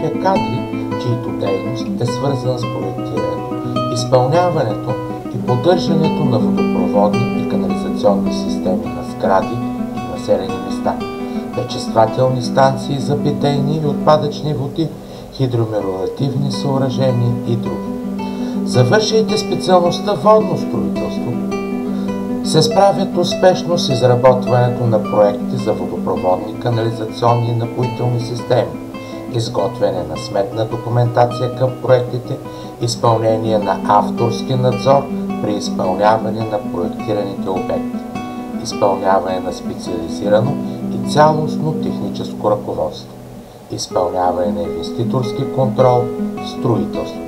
подготвя кадри, чието дейност е свързана с проектирането, изпълняването и поддържането на водопроводни и канализационни системи на сгради и населени места, пречиствателни станции за питейни и отпадъчни води, хидромелиоративни съоръжения и други. Завършилите специалността водно строителство се справят успешно с изработването на проекти за водопроводни, канализационни и напоителни системи, изготвяне на сметна документация към проектите, изпълнение на авторски надзор при изпълняване на проектираните обекти, изпълняване на специализирано и цялостно техническо ръководство, изпълняване на инвеститорски контрол в строителството.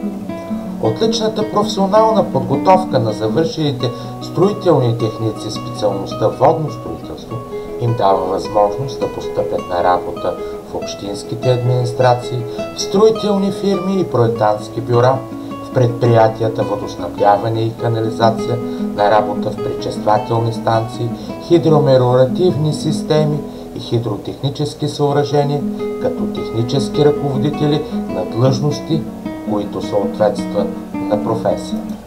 Отличната професионална подготовка на завършилите строителни техници специалността водно строителство им дава възможност да постъпят на работа в общинските администрации, в строителни фирми и проектантски бюра, в предприятията водоснабдяване и канализация, на работа в пречиствателни станции, хидромелиоративни системи и хидротехнически съоръжения, като технически ръководители на длъжности, които съответстват на професията.